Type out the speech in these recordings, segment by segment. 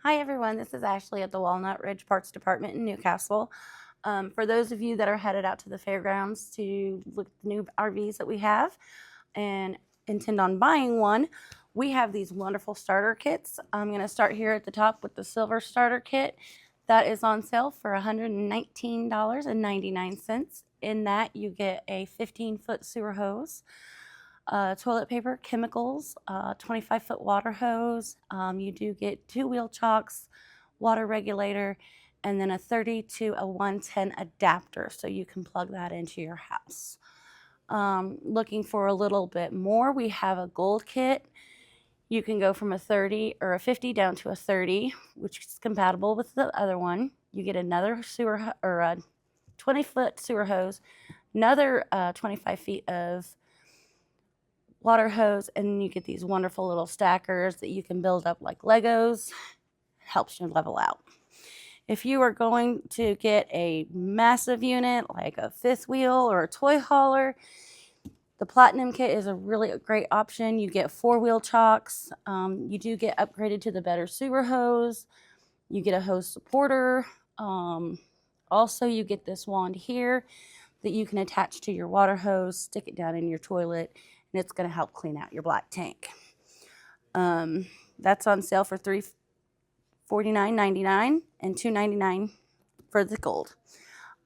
Hi everyone, this is Ashley at the Walnut Ridge Parts Department in Newcastle. For those of you that are headed out to the fairgrounds to look at the new RVs that we have and intend on buying one, we have these wonderful starter kits. I'm going to start here at the top with the silver starter kit. That is on sale for $119.99. In that, you get a 15-foot sewer hose, toilet paper, chemicals, 25-foot water hose. You do get 2 wheel chocks, water regulator, and then a 30 to a 110 adapter, so you can plug that into your house. Looking for a little bit more, we have a gold kit. You can go from a 30 or a 50 down to a 30, which is compatible with the other one. You get another sewer or a 20-foot sewer hose, another 25 feet of water hose, and you get these wonderful little stackers that you can build up like Legos. Helps you level out. If you are going to get a massive unit like a fifth wheel or a toy hauler, the Platinum kit is a really great option. You get 4-wheel chocks. You do get upgraded to the better sewer hose. You get a hose supporter. Also, you get this wand here that you can attach to your water hose, stick it down in your toilet, and it's going to help clean out your black tank. That's on sale for $349.99 and $299 for the gold.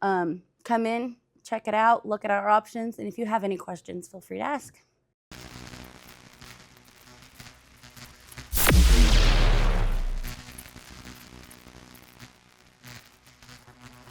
Come in, check it out, look at our options, and if you have any questions, feel free to ask.